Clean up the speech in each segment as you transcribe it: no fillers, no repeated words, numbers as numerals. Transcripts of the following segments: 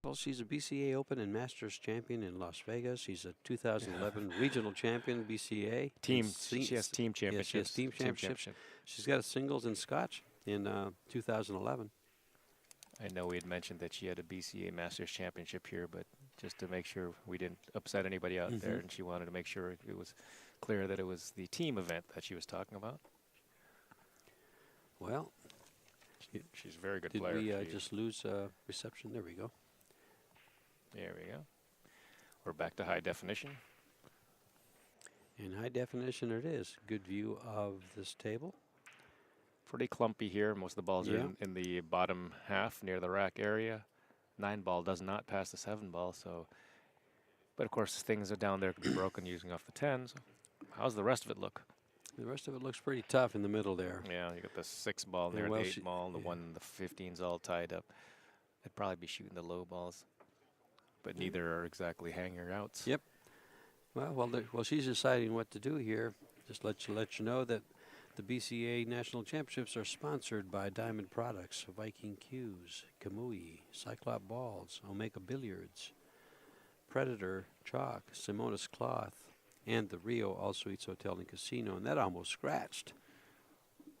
Well, she's a BCA Open and Masters champion in Las Vegas. She's a 2011 regional champion, BCA. Team. She has team championships. Yeah, she has team championships. She's got a singles in Scotch in 2011. I know we had mentioned that she had a BCA Masters Championship here, but just to make sure we didn't upset anybody out there, and she wanted to make sure it was clear that it was the team event that she was talking about. Well, she's a very good did player. Did we just lose reception? There we go. There we go. We're back to high definition. In high definition it is. Good view of this table. Pretty clumpy here. Most of the balls are in the bottom half near the rack area. 9-ball does not pass the 7-ball, so. But of course, things are down there can be broken using off the 10s. How's the rest of it look? The rest of it looks pretty tough in the middle there. Yeah, you got the 6-ball there, the 8-ball, the 1, the 15's all tied up. I'd probably be shooting the low balls, but neither are exactly hanger outs. Yep. Well, she's deciding what to do here. Just let you know that the BCA National Championships are sponsored by Diamond Products, Viking Cues, Kamui, Cyclop Balls, Omega Billiards, Predator Chalk, Simonis Cloth, and the Rio All Suites Hotel and Casino, and that almost scratched.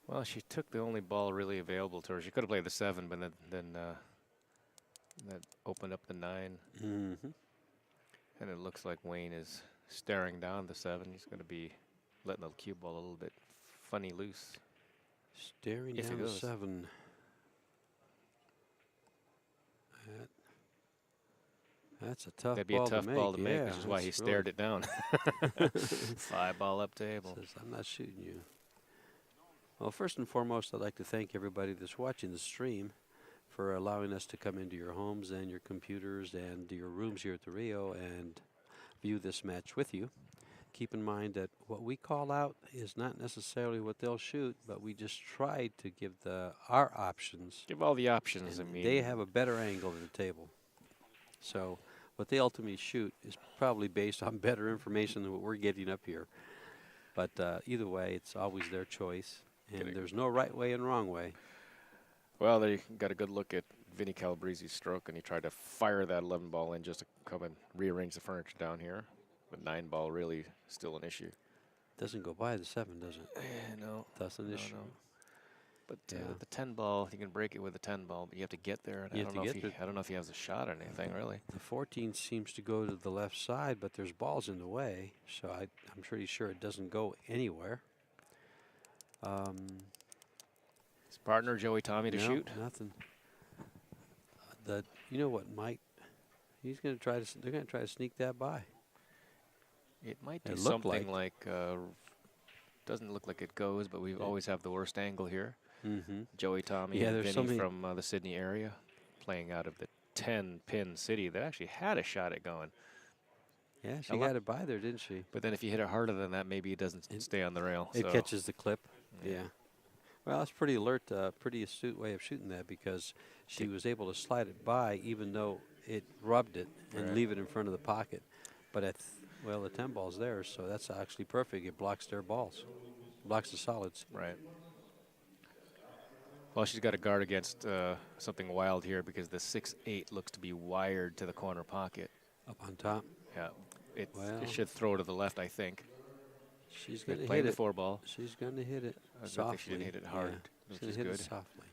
Well, she took the only ball really available to her. She could have played the 7, but then that opened up the 9. And it looks like Wayne is staring down the 7. He's going to be letting the cue ball a little bit funny loose. Staring down the 7. That's a tough ball to make. That'd be a tough ball to make, which is why he stared it down. 5-ball up table. Says, I'm not shooting you. Well, first and foremost, I'd like to thank everybody that's watching the stream for allowing us to come into your homes and your computers and your rooms here at the Rio and view this match with you. Keep in mind that what we call out is not necessarily what they'll shoot, but we just try to give our options. Give all the options, I mean. They have a better angle than the table. So what they ultimately shoot is probably based on better information than what we're getting up here. But either way, it's always their choice, and there's no right way and wrong way. Well, they got a good look at Vinny Calabrese's stroke, and he tried to fire that 11-ball in just to come and rearrange the furniture down here. But 9-ball really still an issue. Doesn't go by the 7, does it? No. That's an issue. No. But the 10-ball, you can break it with a 10-ball, but you have to get there. And I don't know if he has a shot or anything, really. The 14 seems to go to the left side, but there's balls in the way, so I'm pretty sure it doesn't go anywhere. His partner, Joey Tohme, to shoot? Nothing. You know what, Mike? He's going to try to. They're going to try to sneak that by. It might do something like doesn't look like it goes, but we always have the worst angle here. Joey Tohme and Vinny from the Sydney area playing out of the 10-pin city that actually had a shot at going. Yeah, she got it by there, didn't she? But then if you hit it harder than that, maybe it doesn't stay on the rail. It catches the clip. Yeah. Well, that's pretty alert, pretty astute way of shooting that, because she was able to slide it by even though it rubbed it and leave it in front of the pocket. But well, the 10-ball's there, so that's actually perfect. It blocks their balls, blocks the solids. Right. Well, she's got to guard against something wild here because the 6-8 looks to be wired to the corner pocket. Up on top? Yeah. It should throw to the left, I think. She's going to hit playing it. the 4-ball. She's going to hit it softly. I think she didn't hit it hard, She's which is hit good. It softly.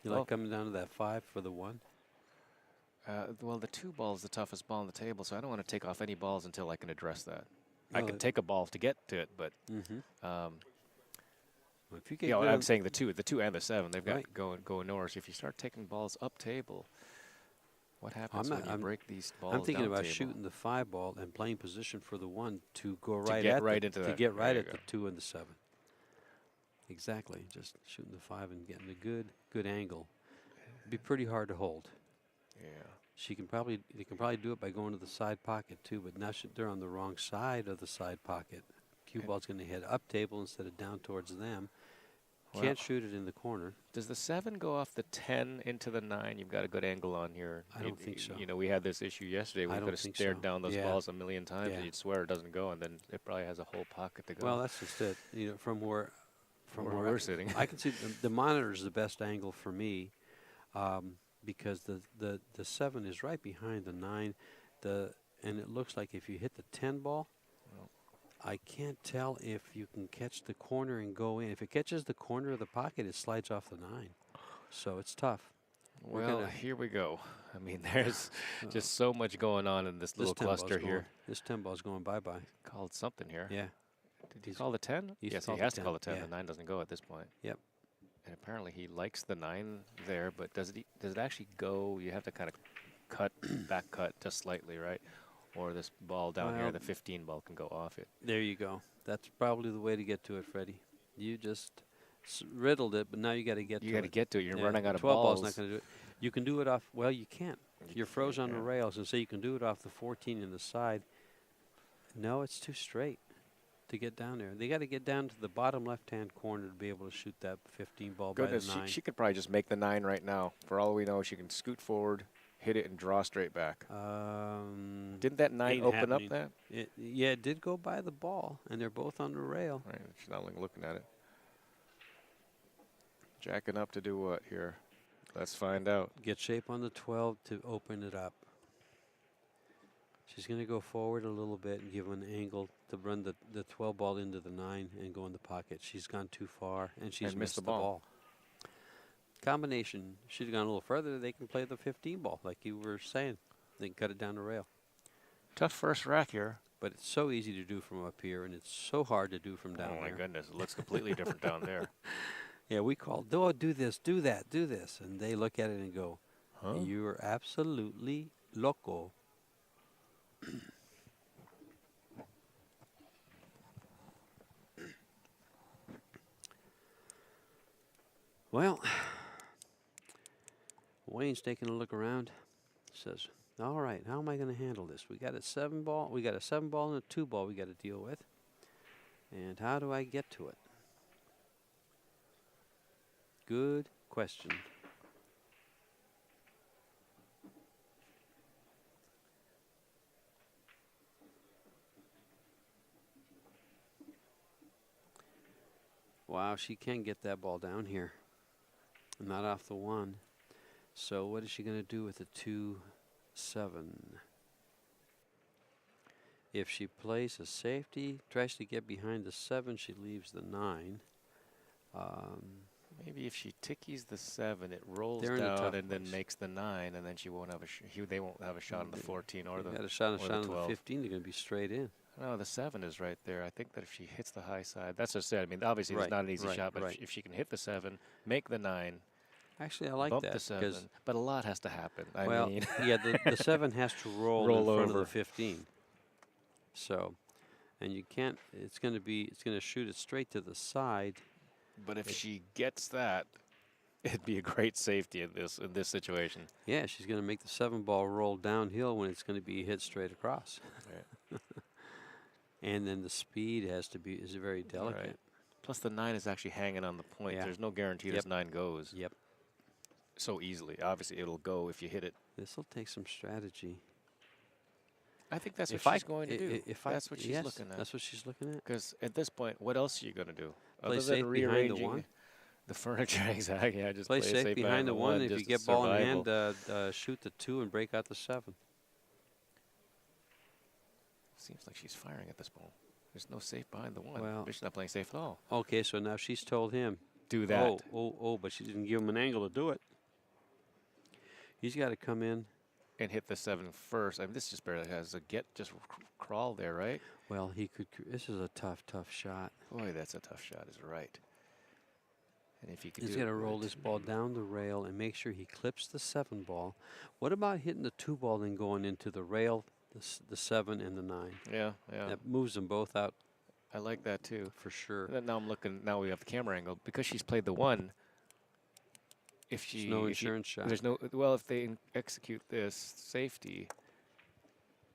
You like coming down to that 5 for the 1? Well, the 2-ball is the toughest ball on the table, so I don't want to take off any balls until I can address that. I can take a ball to get to it, but well, if you get I'm saying the 2 and the 7, they've got going north. If you start taking balls up table, what happens when you break these balls? I'm thinking down about table? shooting the 5-ball and playing position for the 1 to go to right get at right the, into to that. get right at the 2 and the 7. Exactly, just shooting the 5 and getting a good angle. It'd be pretty hard to hold. Yeah. They can probably do it by going to the side pocket too, but now they're on the wrong side of the side pocket. Cue ball's going to head up table instead of down towards them. Well, Can't shoot it in the corner. Does the 7 go off the 10 into the 9? You've got a good angle on here. I don't think so. You know, we had this issue yesterday. We could have stared down those balls a million times, and you'd swear it doesn't go, and then it probably has a whole pocket to go. Well, that's just it. You know, from where we're sitting, I can see the monitor is the best angle for me. because the 7 is right behind the 9. And it looks like if you hit the 10 ball, I can't tell if you can catch the corner and go in. If it catches the corner of the pocket, it slides off the 9. So it's tough. Well, here we go. I mean, there's just so much going on in this little cluster here. This 10 ball's going bye-bye. Called something here. Yeah. Did he call the 10? Yes, he has to call the 10. The 9 doesn't go at this point. Yep. And apparently he likes the 9 there, but does it actually go? You have to kind of back cut just slightly, right? Or this ball down here, the 15 ball can go off it. There you go. That's probably the way to get to it, Freddie. You just riddled it, but now you got to get to it. You got to get to it. You're running out of 12 balls. ball's not going to do it. You can do it off, well, you can't. You're frozen on the rails, and so you can do it off the 14 in the side. No, it's too straight to get down there. They got to get down to the bottom left-hand corner to be able to shoot that 15 ball by the 9. She could probably just make the 9 right now. For all we know, she can scoot forward, hit it, and draw straight back. Didn't that 9 open up that? Yeah, it did go by the ball, and they're both on the rail. Right, she's not looking at it. Jacking up to do what here? Let's find out. Get shape on the 12 to open it up. She's going to go forward a little bit and give an angle to run the 12 ball into the 9 and go in the pocket. She's gone too far, and she's missed the ball. Combination. She'd have gone a little further. They can play the 15 ball, like you were saying. They can cut it down the rail. Tough first rack here. But it's so easy to do from up here, and it's so hard to do from down there. Oh, my goodness. It looks completely different down there. Yeah, we call, oh, do this, do that, do this. And they look at it and go, you are absolutely loco. Well, Wayne's taking a look around. Says, all right, how am I going to handle this? We got a 7 ball. We got a 7 ball and a 2 ball we got to deal with. And how do I get to it? Good question. Wow, she can get that ball down here. Not off the 1. So what is she going to do with the 2-7? If she plays a safety, tries to get behind the 7, she leaves the 9. Maybe if she tickies the 7, it rolls down and then makes the 9, and then she won't have they won't have a shot on the 14 or the 12. Got a shot on the 15. They're going to be straight in. No, the 7 is right there. I think that if she hits the high side, that's just it. I mean, obviously it's not an easy shot, but if she can hit the 7, make the 9. Actually, I like bump that. The 7, but a lot has to happen. I mean, yeah, the 7 has to roll in front of the 15. So, and you can't. It's going to shoot it straight to the side. But if she gets that, it'd be a great safety in this situation. Yeah, she's going to make the 7 ball roll downhill when it's going to be hit straight across. Right. And then the speed is very delicate. Right. Plus the 9 is actually hanging on the point. Yeah. There's no guarantee this 9 goes. Yep. So easily. Obviously, it'll go if you hit it. This will take some strategy. I think that's what she's going to do. That's what she's looking at. That's what she's looking at. Because at this point, what else are you going to do? Play other safe than behind the 1. The furniture, exactly. Yeah, just play safe behind the 1. If you get ball in hand, shoot the 2 and break out the 7. Seems like she's firing at this ball. There's no safe behind the 1. Well, she's not playing safe at all. Okay, so now she's told him. Do that. But she didn't give him an angle to do it. He's got to come in. And hit the 7 first. I mean, this just barely has a just crawl there, right? Well, he could. This is a tough shot. Boy, that's a tough shot, is right. And if he could he's got to roll this ball down the rail and make sure he clips the 7 ball. What about hitting the 2 ball and going into the rail, the 7 and the 9? Yeah. That moves them both out. I like that too. For sure. And then now I'm looking. Now we have the camera angle because she's played the 1. If she there's no insurance shot. There's no. Well, if they execute this safety,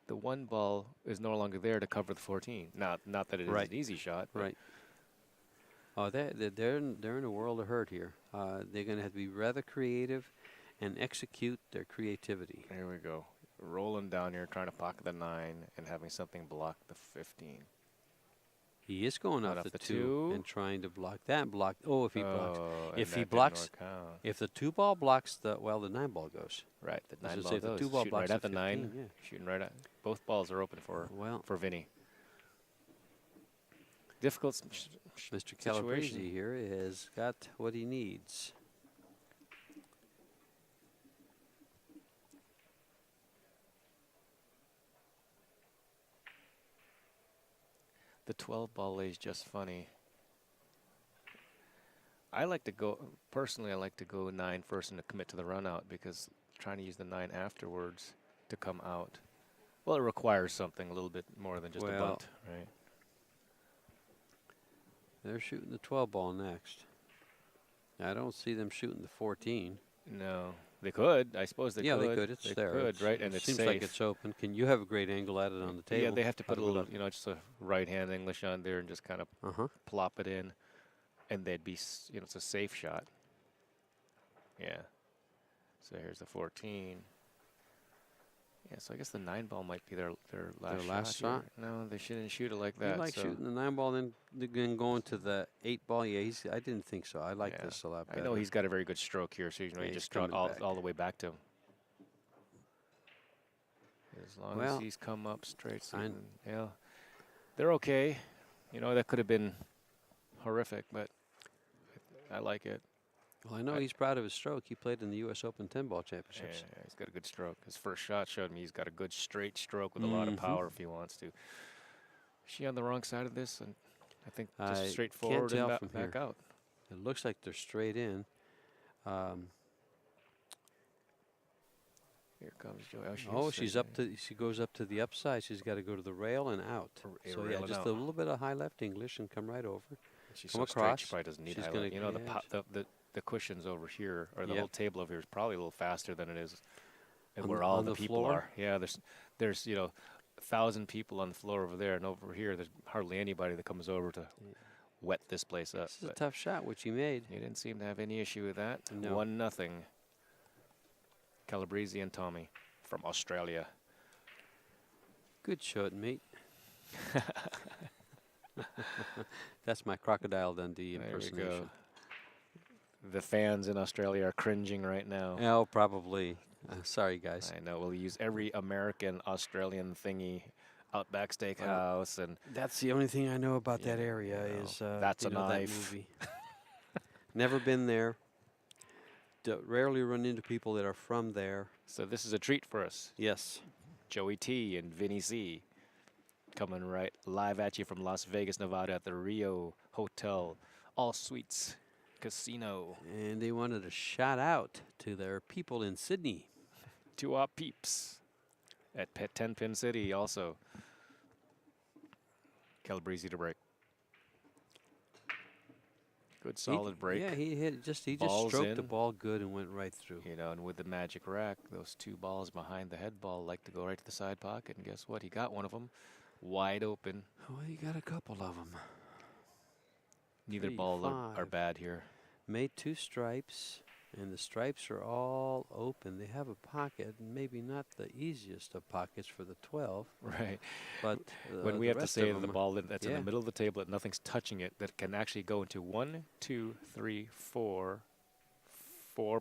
the 1 ball is no longer there to cover the 14. Not that it is an easy shot. Right. Oh, they're in a world of hurt here. They're going to have to be rather creative and execute their creativity. Here we go. Rolling down here, trying to pocket the 9 and having something block the 15. He is going Not off off the the two two. and trying to block that. Block. Oh, if he blocks. Oh, and If he that didn't blocks, work out. if the 2 ball blocks the, well, the 9 ball goes. Right, the I was 9 gonna ball say if the goes. 2 ball Shooting blocks right at the the 9. 15, yeah. Shooting right at. Both balls are open for Well, Vinny. Difficult Mr. situation. Calabrese here has got what he needs. The 12 ball lays just funny. I like to go, personally, I like to go 9 first and to commit to the run out, because trying to use the 9 afterwards to come out, well, it requires something a little bit more than just a Well, bunt, right? They're shooting the 12 ball next. I don't see them shooting the 14. No, they could. I suppose they could. Yeah, they could. It's there. Could, right? And it it's seems safe. like it's open. Can you have a great angle at it on the table? Yeah, they have to put a How little, you know, just a right-hand English on there and just kind of plop it in, and they'd be, you know, it's a safe shot. Yeah. So here's the 14. Yeah, so I guess the 9 ball might be their last shot. Here. No, they shouldn't shoot it like that. You like so shooting the 9 ball, then going to the 8 ball. Yeah, I didn't think so. I like this a lot better. I know he's got a very good stroke here, so you know, he just draw all the way back to him. As long as he's come up straight, so yeah, they're okay. You know, that could have been horrific, but I like it. Well, I know he's proud of his stroke. He played in the U.S. Open 10 ball championships. Yeah, he's got a good stroke. His first shot showed me he's got a good straight stroke with a lot of power if he wants to. Is she on the wrong side of this? And I think just straight forward and back out. It looks like they're straight in. Here comes Joey. She goes up to the upside. She's got to go to the rail and out. So yeah, just a little bit of high left English and come right over. She's come so across. Straight, she probably doesn't need highlight. You know, the cushions over here, or the whole table over here is probably a little faster than it is, and where all the people floor? are. Yeah, there's you know, 1,000 people on the floor over there, and over here there's hardly anybody that comes over to wet this place up. This is a tough shot, which he made. He didn't seem to have any issue with that. No. 1-0. Calabrese and Tohme from Australia. Good shot, mate. That's my Crocodile Dundee impersonation. There we go. The fans in Australia are cringing right now. Oh, probably. Sorry, guys. I know. We'll use every American Australian thingy. Outback Steakhouse, and that's the only thing I know about that area is that's a knife. That movie. Never been there. Rarely run into people that are from there. So this is a treat for us. Yes. Joey T and Vinny C coming right live at you from Las Vegas, Nevada at the Rio Hotel All Suites Casino. And they wanted a shout out to their people in Sydney. To our peeps at 10 Pin City also. Calabrese to break. Good solid break. Yeah, he just stroked the ball good and went right through. You know, and with the magic rack, those 2 balls behind the head ball like to go right to the side pocket. And guess what? He got one of them wide open. Well, he got a couple of them. Neither ball are bad here. Made 2 stripes, and the stripes are all open. They have a pocket, maybe not the easiest of pockets for the 12. Right. But when we have to say the ball that's in the middle of the table, that nothing's touching it, that can actually go into 1, 2, 3, 4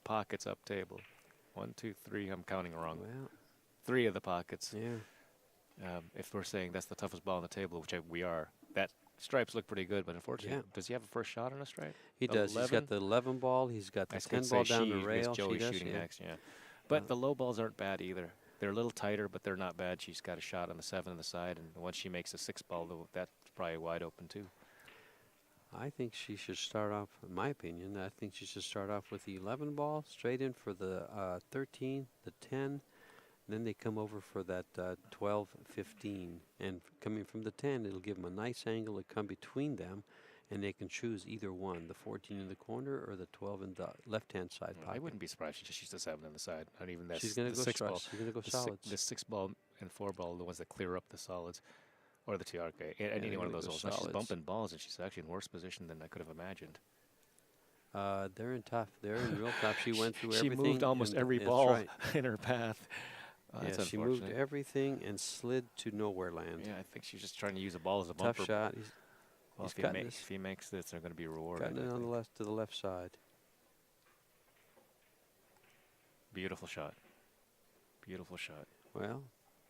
pockets up table. 1, 2, 3. I'm counting wrong. Well, 3 of the pockets. Yeah. If we're saying that's the toughest ball on the table, which we are, that stripes look pretty good, but unfortunately, does he have a first shot on a stripe? He does. He's got the 11 ball. He's got the 10 ball down the rail. Joey's shooting next, But the low balls aren't bad either. They're a little tighter, but they're not bad. She's got a shot on the 7 on the side, and once she makes a 6 ball, that's probably wide open too. I think she should start off, in my opinion, I think she should start off with the 11 ball, straight in for the 13, the 10. Then they come over for that 12, 15. And coming from the 10, it'll give them a nice angle to come between them, and they can choose either one, the 14 in the corner or the 12 in the left-hand side pocket. I wouldn't be surprised if she just used the 7 on the side. Not even that. She's going to go 6 ball. She's going to go solids. The 6 ball and 4 ball, the ones that clear up the solids, or the TRK. Any one of those balls. She's bumping balls, and she's actually in worse position than I could have imagined. They're in tough. They're in real tough. She went through everything. She moved almost every ball in her path. Yeah, she moved everything and slid to nowhere land. Yeah, I think she's just trying to use a ball as a bumper. Tough shot. Well, He's cutting this. if he makes this, they're going to be rewarded. Cutting it on the left, to the left side. Beautiful shot. Beautiful shot. Well,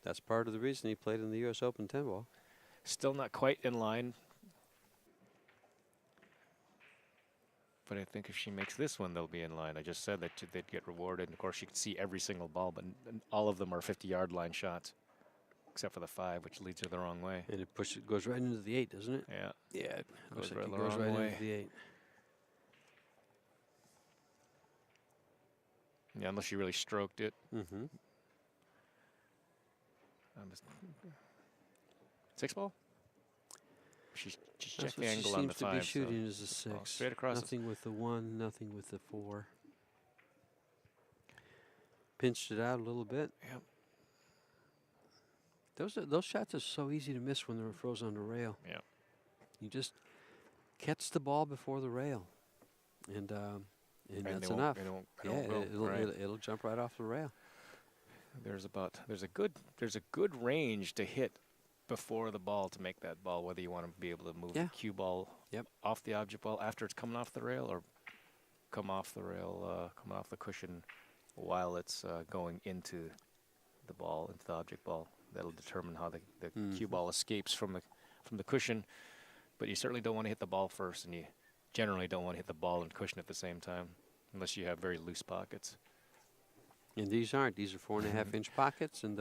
that's part of the reason he played in the U.S. Open 10 ball. Still not quite in line. But I think if she makes this one, they'll be in line. I just said that they'd get rewarded. And of course, you can see every single ball, but all of them are 50-yard line shots, except for the 5, which leads her the wrong way. And it goes right into the 8, doesn't it? Yeah. Yeah, it Goes looks like right it goes the wrong right way. into the 8. Yeah, unless she really stroked it. Mm-hmm. 6 ball? She's That's checked what the she angle on the seems to 5. be So shooting is a 6. straight across. Nothing with the 1, nothing with the 4. Pinched it out a little bit. Yep. Those shots are so easy to miss when they're frozen on the rail. Yeah. You just catch the ball before the rail, and that's enough. It'll jump right off the rail. There's a good range to hit before the ball to make that ball, whether you want to be able to move the cue ball off the object ball after it's coming off the rail, or come off the rail, come off the cushion while it's going into the ball, into the object ball. That'll determine how the cue ball escapes from the cushion. But you certainly don't want to hit the ball first, and you generally don't want to hit the ball and cushion at the same time, unless you have very loose pockets. And these aren't. These are 4.5-inch pockets, and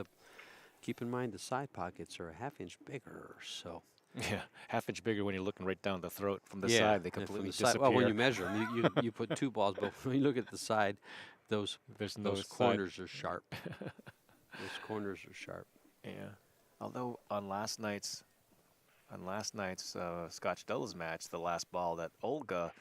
keep in mind the side pockets are a 1/2 inch bigger. So yeah, 1/2 inch bigger when you're looking right down the throat. From the side, they completely disappear. Well, when you measure them, you put 2 balls, but when you look at the side, those corners are sharp. Those corners are sharp. Yeah. Although on last night's Scotch doubles match, the last ball that Olga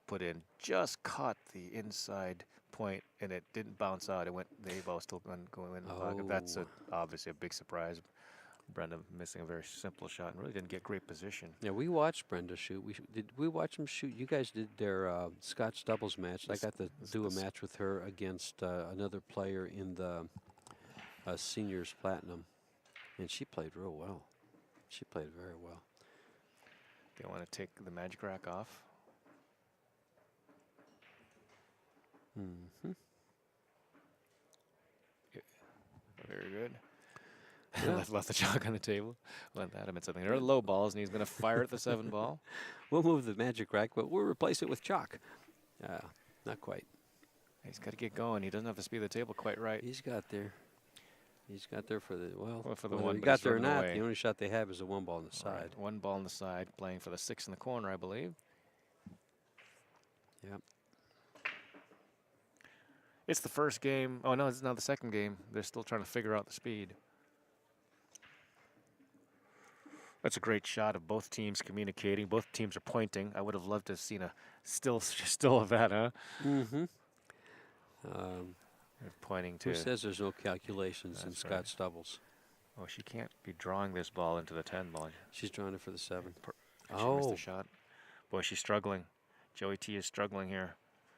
put in just caught the inside point, and it didn't bounce out. It went. The ball still going in the pocket. That's obviously a big surprise. Brenda missing a very simple shot and really didn't get great position. Yeah, we watched Brenda shoot. Did we watch them shoot? You guys did their Scotch doubles match. I got to do a match with her against another player in the Seniors Platinum, and she played real well. She played very well. Do you want to take the magic rack off? Mm-hmm. Very good. Yeah. left the chalk on the table. Let that admit something. There are low balls, and he's going to fire at the 7 ball. We'll move the magic rack, but we'll replace it with chalk. Not quite. He's got to get going. He doesn't have the speed of the table quite right. He's got there. He's got there for the for the whether one. he got there or not. Away. The only shot they have is a 1 ball on the side. Right. 1 ball on the side, playing for the 6 in the corner, I believe. Yep. It's the first game. Oh no, it's not the second game. They're still trying to figure out the speed. That's a great shot of both teams communicating. Both teams are pointing. I would have loved to have seen a still of that, huh? Mm-hmm. They're pointing to. Who says there's no calculations in Scotch doubles? Oh, she can't be drawing this ball into the 10 ball. She's drawing it for the 7. She missed the shot. Boy, she's struggling. Joey T is struggling here.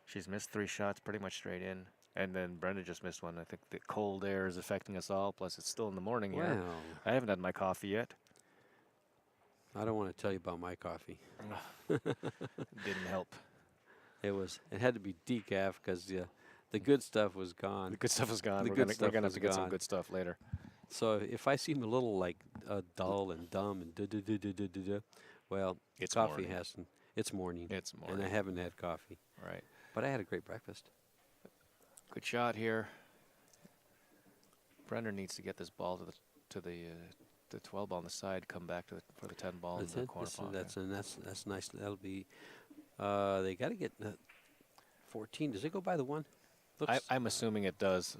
She's missed 3 shots pretty much straight in. And then Brenda just missed one. I think the cold air is affecting us all. Plus, it's still in the morning here. Wow. I haven't had my coffee yet. I don't want to tell you about my coffee. Didn't help. It had to be decaf because the good stuff was gone. The good stuff is gone. The We're good gonna stuff have was to get some gone. good stuff later. So if I seem a little like dull and dumb and well, It's coffee morning. hasn't. It's morning. It's morning. And I haven't had coffee. Right. But I had a great breakfast. Good shot here. Brenda needs to get this ball to the 12 ball on the side. Come back for the 10 ball in the corner pocket. That's nice. That'll be. They got to get 14. Does it go by the 1? I'm assuming it does.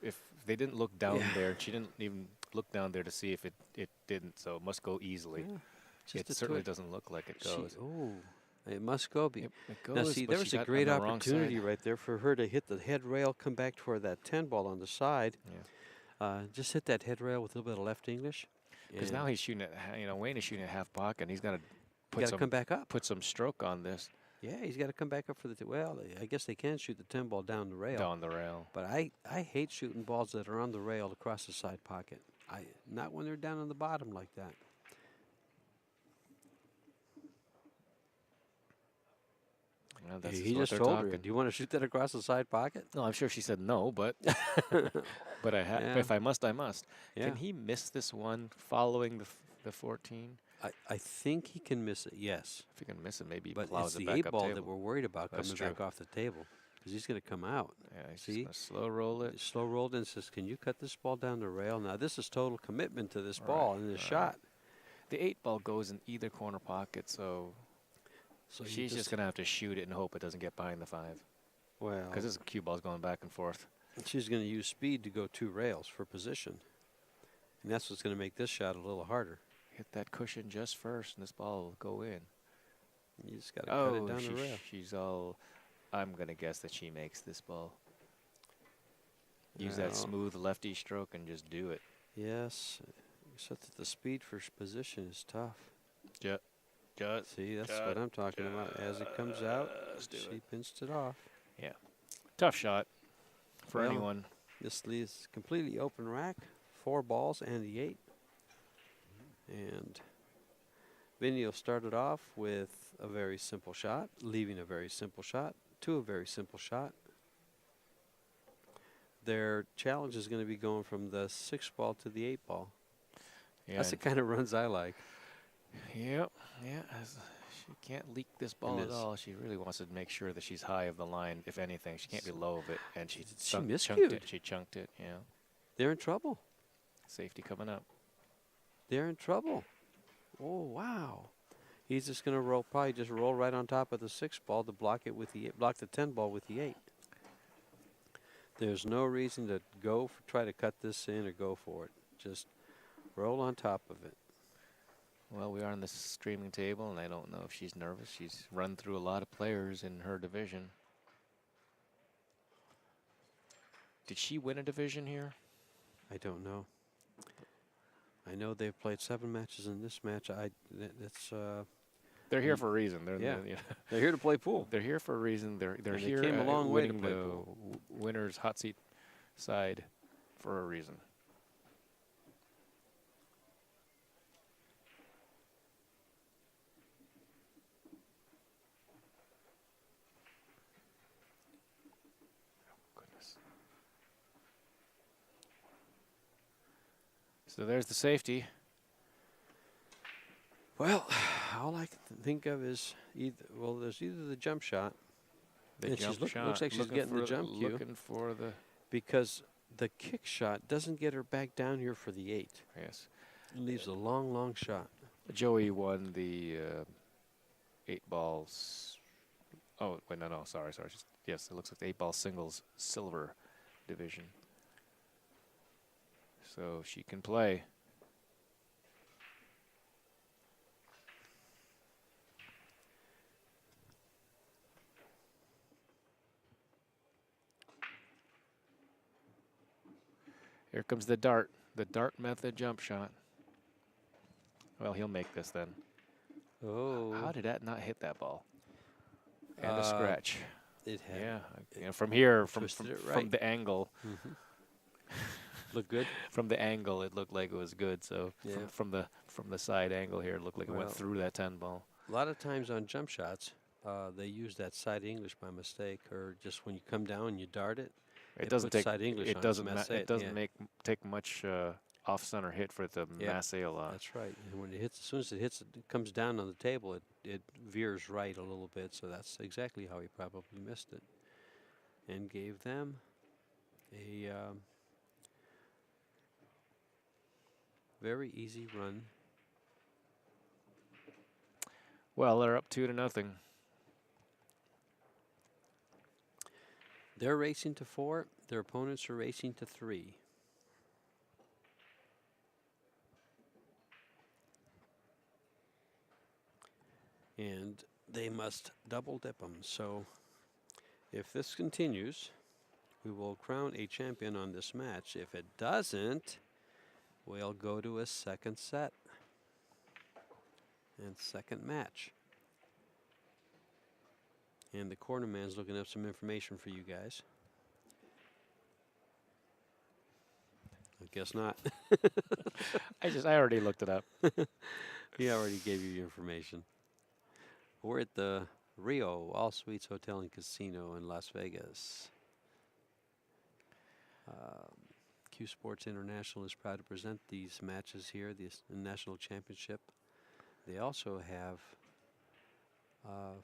If they didn't look down there, she didn't even look down there to see if it didn't. So it must go easily. Yeah, it certainly doesn't look like it goes. It must go. It goes. Now see, there was a great opportunity right there for her to hit the head rail, come back toward that 10 ball on the side. Yeah. Just hit that head rail with a little bit of left English. Because now he's shooting at, Wayne is shooting at half pocket. He's got to come back up. Put some stroke on this. Yeah, he's got to come back up for the. Well, I guess they can shoot the 10 ball down the rail. Down the rail. But I hate shooting balls that are on the rail across the side pocket. Not when they're down on the bottom like that. Well, that's He what just they're told her, talking. do you want to shoot that across the side pocket? No, I'm sure she said no, but but Yeah. if I must, I must. Yeah. Can he miss this one following the 14? I think he can miss it, yes. If he can miss it, maybe he But plows it's it the back 8 up ball table. that we're worried about That's coming true. back off the table. Because he's going to come out. Yeah, he's See? just gonna slow roll it. Slow rolled and says, can you cut this ball down the rail? Now, this is total commitment to this Right, ball and this right. shot. The 8 ball goes in either corner pocket, so So she's just going to have to shoot it and hope it doesn't get behind the 5. Well, Because this cue ball's going back and forth. she's going to use speed to go 2 rails for position. And that's what's going to make this shot a little harder. Hit that cushion just first, and this ball will go in. You just got to cut it down the rail. She's all. I'm going to guess that she makes this ball. Use that Well, smooth lefty stroke and just do it. Yes, except that the speed for position is tough. Jut. See, that's what I'm talking about. As it comes out, she pinched it off. Yeah. Tough shot for Well, anyone. This leaves completely open rack, 4 balls and the 8. And Vinny will start it off with a very simple shot, leaving a very simple shot to a very simple shot. Their challenge is going to be going from the 6 ball to the 8 ball. Yeah. That's the kind of runs I like. Yep. Yeah. She can't leak this ball at all. She really wants to make sure that she's high of the line, if anything. She can't be low of it. And she miscued. She chunked it. Yeah. They're in trouble. Safety coming up. They're in trouble. Oh, wow. He's just going to probably just roll right on top of the 6 ball to block it with block the 10 ball with the 8. There's no reason to try to cut this in or go for it. Just roll on top of it. Well, we are on the streaming table, and I don't know if she's nervous. She's run through a lot of players in her division. Did she win a division here? I don't know. I know they've played 7 matches in this match. They're here for a reason. They're here to play pool. They're here for a reason. They're And here they came a long way to winning play the pool. winner's hot seat side for a reason. Goodness. So there's the safety. Well, all I can think of is there's either the jump shot. The And jump shot. looks like she's Looking getting the for jump cue. Looking for the. Because the kick shot doesn't get her back down here for the 8. Yes. It leaves a long, long shot. Joey won the 8 balls. Oh, wait, no, sorry. Yes, it looks like the 8 ball singles silver division. So she can play. Here comes the dart method jump shot. Well, he'll make this then. Oh. How did that not hit that ball? And a scratch. It had. Yeah, from here, from twisted it right. the angle. Look good. From the angle, it looked like it was good. So Yeah. from the side angle here, it looked like it went Well, through that 10 ball. A lot of times on jump shots, they use that side English by mistake, or just when you come down and you dart it. It doesn't put take side English it on doesn't masse it doesn't yeah. take much off center hit for it to Yeah. masse a lot. That's right. And when it hits, as soon as it comes down on the table, it veers right a little bit. So that's exactly how he probably missed it, and gave them a very easy run. Well, they're up 2-0. They're racing to 4. Their opponents are racing to 3. And they must double dip them. So if this continues, we will crown a champion on this match. If it doesn't, we'll go to a second set and second match. And the corner man's looking up some information for you guys. I guess not. I already looked it up. He already gave you your information. We're at the Rio All Suites Hotel and Casino in Las Vegas. CueSports International is proud to present these matches here, the National Championship. They also have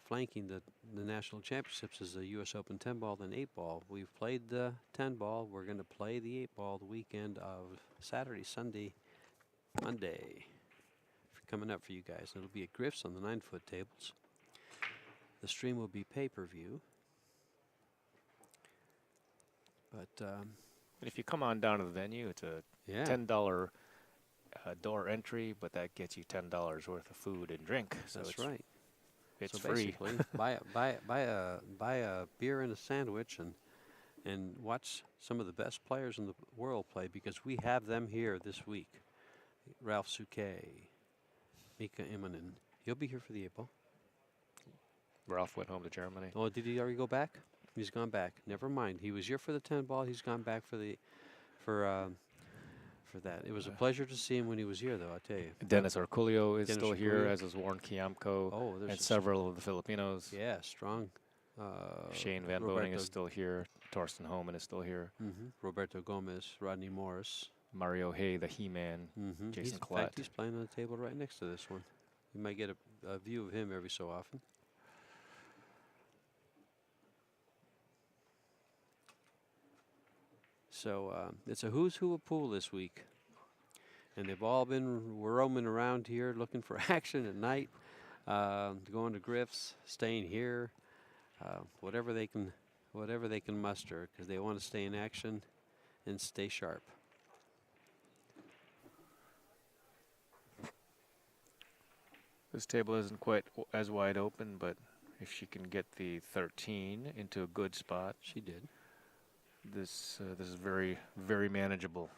flanking the National Championships is the U.S. Open 10-ball and 8-ball. We've played the 10-ball. We're going to play the 8-ball the weekend of Saturday, Sunday, Monday. Coming up for you guys. It'll be at Griff's on the 9-foot tables. The stream will be pay-per-view. But if you come on down to the venue, it's a $10 door entry, but that gets you $10 worth of food and drink. So that's right. It's so free. Basically, buy a beer and a sandwich and watch some of the best players in the world play, because we have them here this week. Ralph Souquet, Mika Immonen. He'll be here for the 8-ball. Ralph went home to Germany. Oh, did he already go back? He's gone back. Never mind. He was here for the 10-ball. He's gone back for that. It was a pleasure to see him when he was here, though, I tell you. Dennis Orculio is still here, as is Warren Kiamco, and several of the Filipinos. Yeah, strong. Shane Van Boning is still here. Torsten Homan is still here. Roberto Gomez, Rodney Morris. Mario Hay, the He-Man. Jason Collette. In fact, he's playing on the table right next to this one. You might get a view of him every so often. So it's a who's who of pool this week. And they've all been roaming around here looking for action at night, going to Griff's, staying here, whatever they can muster, because they want to stay in action and stay sharp. This table isn't quite as wide open, but if she can get the 13 into a good spot, she did. This is very, very manageable.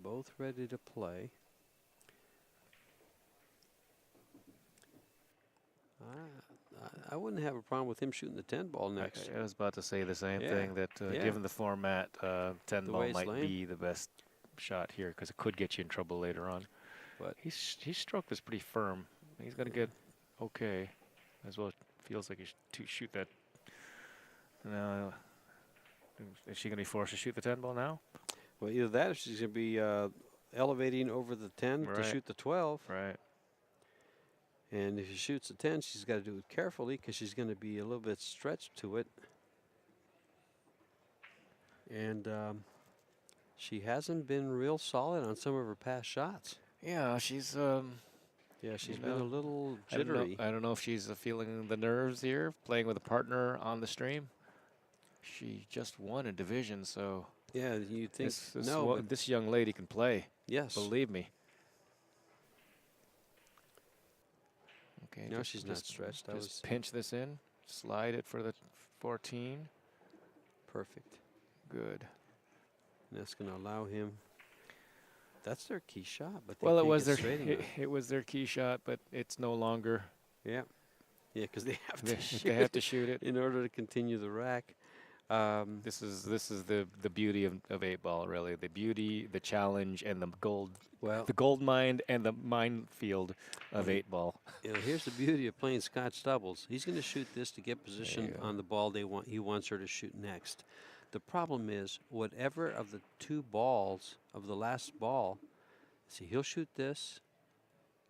Both ready to play. I wouldn't have a problem with him shooting the 10-ball next. I was about to say the same thing, that given the format, 10-ball might be the best shot here, because it could get you in trouble later on. But he stroked this pretty firm. He's going to get okay. As well, feels like he should shoot that. Now, is she going to be forced to shoot the 10-ball now? Well, either that or she's going to be elevating over the 10 to shoot the 12. Right. And if she shoots a 10, she's got to do it carefully, because she's going to be a little bit stretched to it. And she hasn't been real solid on some of her past shots. Yeah, she's she's been a little jittery. I don't know if she's feeling the nerves here, playing with a partner on the stream. She just won a division, so yeah, you think this young lady can play. Yes, believe me. Okay, no, she's not stretched. Just pinch this in, slide it for the 14. Perfect. Good. And that's going to allow him. That's their key shot, but well, it was their key shot, but it's no longer. Yeah, because they have to. They have to shoot it in order to continue the rack. This is the beauty of 8-ball, really. The beauty, the challenge, and the gold mine and the minefield of 8-ball. You know, here's the beauty of playing Scotch doubles. He's going to shoot this to get position on the ball he wants her to shoot next. The problem is, whatever of the two balls of the last ball, see, he'll shoot this,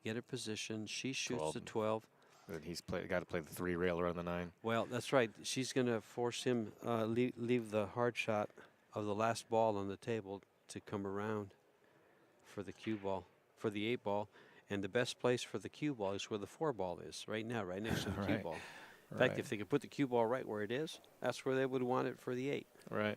get her position. She shoots the 12. But he's got to play the 3-railer on the 9. Well, that's right. She's going to force him leave the hard shot of the last ball on the table to come around for the cue ball, for the 8-ball. And the best place for the cue ball is where the 4-ball is right now, right next to the cue ball. In fact, if they could put the cue ball right where it is, that's where they would want it for the 8. Right.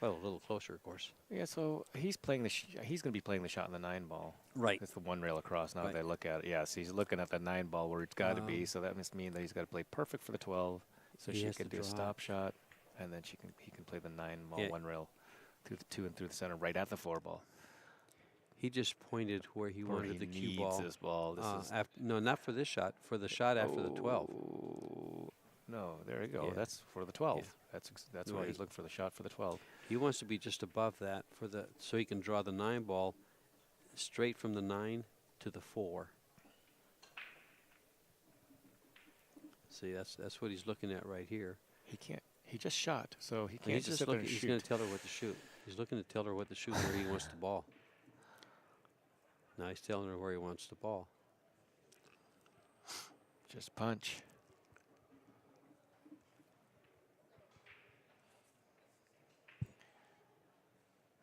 Well, a little closer, of course. Yeah, so he's playing he's going to be playing the shot in the 9-ball. Right. It's the 1 rail across. Now they look at it. Yes, he's looking at the 9-ball where it's got to be. So that must mean that he's got to play perfect for the 12. So she can do a stop shot, and then he can play the 9-ball 1 rail through the 2 and through the center right at the 4-ball. He just pointed where he wanted the cue ball. This ball. No, not for this shot. For the shot after the 12. No, there you go. Yeah. That's for the 12. Yeah. That's why he's looking for the shot for the 12. He wants to be just above that so he can draw the 9 ball straight from the 9 to the 4. See, that's what he's looking at right here. He can't. He just shot, so he can't He's just just sit there and looking. He's shoot. going to tell her what to shoot. He's looking to tell her what to shoot, where he wants the ball. Now he's telling her where he wants the ball. Just punch.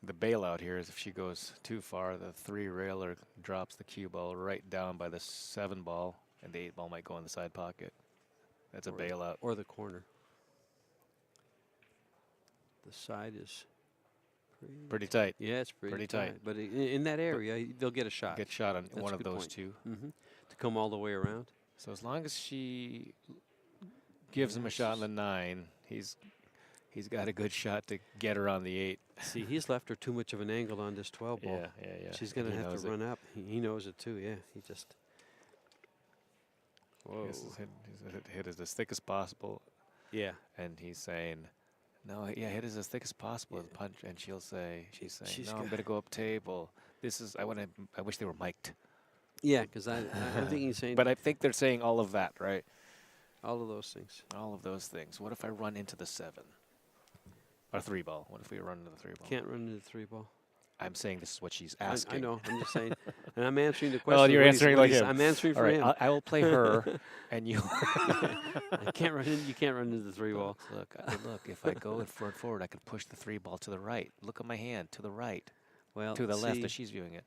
The bailout here is if she goes too far, the 3 railer drops the cue ball right down by the 7 ball, and the 8 ball might go in the side pocket. That's a bailout. Or the corner. The side is Pretty tight. Yeah, it's pretty tight. But in that area, they'll get a shot. Get shot on That's one a of good those point. 2. To come all the way around. So as long as she gives him a shot on the 9, he's got a good shot to get her on the 8. See, he's left her too much of an angle on this 12 ball. Yeah. She's going to have to run up. He knows it too, yeah. He just... Whoa. He's hit it as thick as possible. Yeah. And he's saying, no, yeah, hit it as thick as possible. Yeah. Punch, and she's saying, no, I'm going to go up table. I wish they were mic'd. Yeah, because I'm thinking he's saying... But I think they're saying all of that, right? All of those things. All of those things. What if I run into the 7? Or 3 ball. What if we run into the 3 ball? Can't run into the 3 ball. I'm saying this is what she's asking. I know. I'm just saying. And I'm answering the question. Well, you're answering like him. I'm answering for him. I will play her, and you... I can't run in. You can't run into the 3 ball. Look, if I go forward, I can push the 3 ball to the right. Look at my hand, to the right. Well, to the left as she's viewing it.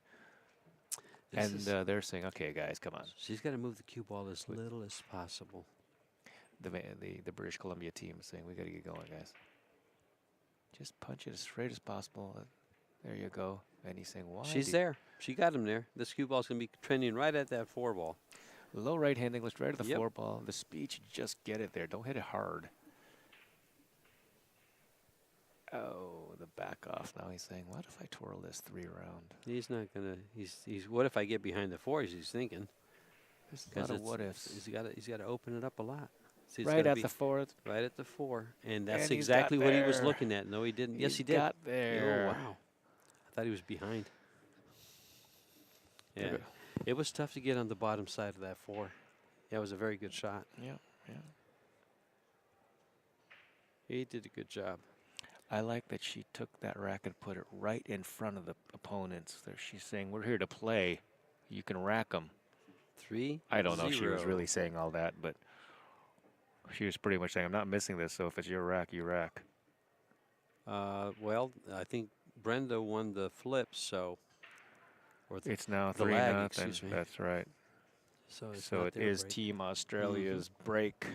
And they're saying, okay, guys, come on. She's got to move the cue ball as little as possible. The British Columbia team is saying, we got to get going, guys. Just punch it as straight as possible. There you go. And he's saying, why? She's there. She got him there. This cue ball's going to be trending right at that 4 ball. Low right hand English, right at the 4 ball. The speed, you just get it there. Don't hit it hard. Oh, the back off. Now he's saying, what if I twirl this 3 around? He's not going to. He's. What if I get behind the 4s? He's thinking. There's a lot of what ifs. He's got to open it up a lot. See, right at the 4th. Right at the 4. And that's exactly what he was looking at. No, he didn't. Yes, he did. Got there. Oh, wow. I thought he was behind. Yeah. Okay. It was tough to get on the bottom side of that 4. That was a very good shot. Yeah. He did a good job. I like that she took that racket and put it right in front of the opponents. There, she's saying, we're here to play. You can rack them. 3-0. I don't know if she was really saying all that, but she was pretty much saying, I'm not missing this, so if it's your rack, you rack. Well, I think Brenda won the flip, so... Or it's now 3-0. That's right. So it is Team Australia's break.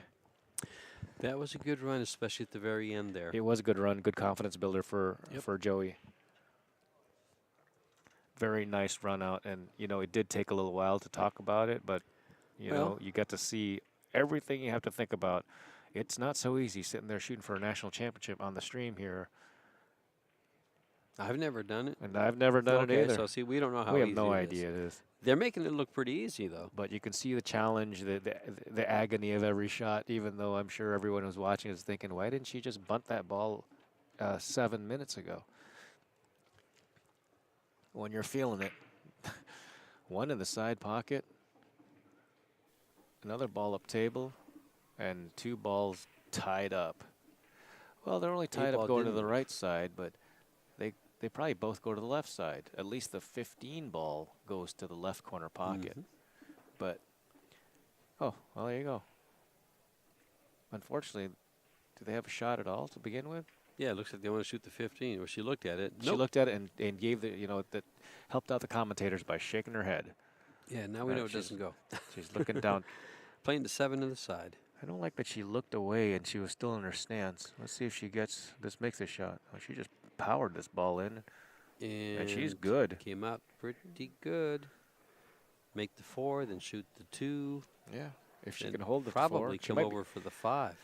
That was a good run, especially at the very end there. It was a good run, good confidence builder for Joey. Very nice run out, and you know it did take a little while to talk about it, but you know you got to see everything you have to think about. It's not so easy sitting there shooting for a national championship on the stream here. I've never done it. And I've never done it either. So see, we don't know how we easy have no idea it is. They're making it look pretty easy, though. But you can see the challenge, the agony of every shot, even though I'm sure everyone who's watching is thinking, why didn't she just bunt that ball 7 minutes ago? When you're feeling it. 1 in the side pocket. Another ball up table. And 2 balls tied up. Well, they're only tied up going to the right side, but they probably both go to the left side. At least the 15 ball goes to the left corner pocket. But, oh, well, there you go. Unfortunately, do they have a shot at all to begin with? Yeah, it looks like they want to shoot the 15. Well, she looked at it. She looked at it and gave the, you know, that helped out the commentators by shaking her head. Yeah, now we know it doesn't go. She's looking down. Playing the 7 to the side. I don't like that she looked away and she was still in her stance. Let's see if she gets this, makes a shot. Oh, she just powered this ball in, and she's good. Came out pretty good. Make the 4, then shoot the 2. Yeah, if she can hold the 4. Probably come over for the 5.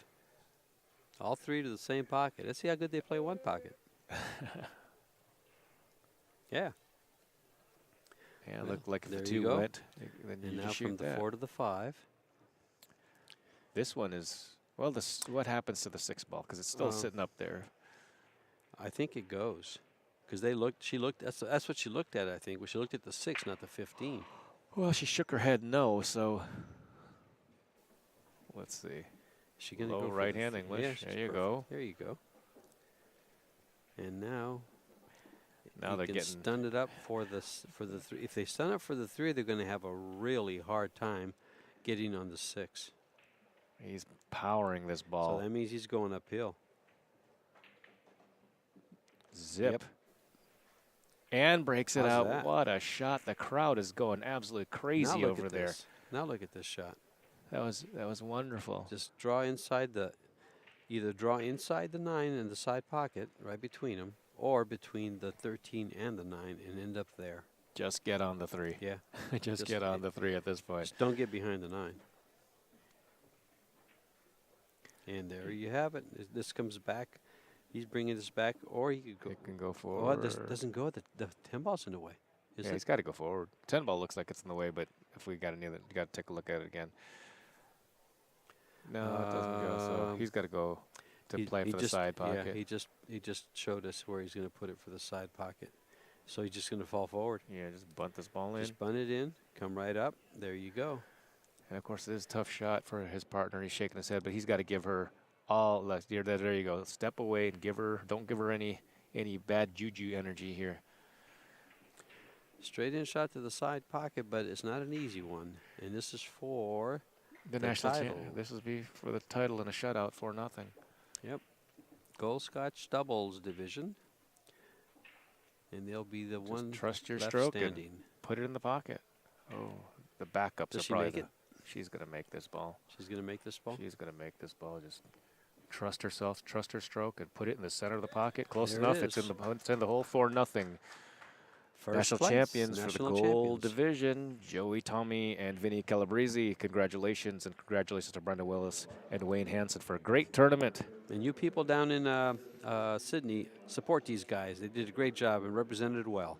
All 3 to the same pocket. Let's see how good they play one pocket. Yeah. Yeah, looked like if the 2 went, then you now just shoot from the 4 to the 5. This one is Well, what happens to the 6 ball? Because it's still sitting up there. I think it goes. Because they looked, she looked, that's what she looked at, I think. Well, she looked at the 6, not the 15. Well, she shook her head no, so let's see. Is she going to Low go right hand English. Yeah, there you perfect. go. There you go. And now Now they're can getting stun it up for the 3. If they stun up for the 3, they're going to have a really hard time getting on the 6. He's powering this So ball. that means he's going uphill. Zip. Yep. And breaks it How's out. that? What a shot. The crowd is going absolutely crazy Now look over at there. this. Now look at this shot. That was wonderful. Just draw inside either draw inside the 9 in the side pocket, right between them, or between the 13 and the 9 and end up there. Just get on the 3. Yeah. just get on the 3 at this point. Just don't get behind the 9. And there you have it. This comes back. He's bringing this back, or he could go. It can go Oh, forward. this doesn't go. The 10 ball's in the way. Yeah, he's got to go forward. 10 ball looks like it's in the way, but if we got any other, you got to take a look at it again. No, it doesn't go. So he's got to go to play for the side pocket. Yeah, he just showed us where he's going to put it for the side pocket. So he's just going to fall forward. Yeah, just bunt this ball in. Just bunt it in. Come right up. There you go. And of course, it is a tough shot for his partner. He's shaking his head, but he's got to give her all. There you go. Step away and give her. Don't give her any bad juju energy here. Straight in shot to the side pocket, but it's not an easy one. And this is for the national title. This will be for the title in a shutout for nothing. Yep. Gold Scotch doubles division. And they'll be the one trust your left stroke standing. and put it in the pocket. Oh, the backups Does are she probably make it? She's going to make this ball. She's going to make this ball? She's going to make this ball. Just trust herself, trust her stroke, and put it in the center of the pocket. Close There enough. it It's in is. the hole for nothing. First National place, champions for national the gold champions. division, Joey Tohme and Vinny Calabrese. Congratulations, and congratulations to Brenda Willis and Wayne Hansen for a great tournament. And you people down in Sydney, support these guys. They did a great job and represented well.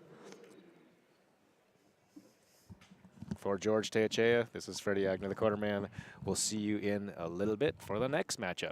For George Teachea, this is Freddie Agner, the quarterman. We'll see you in a little bit for the next matchup.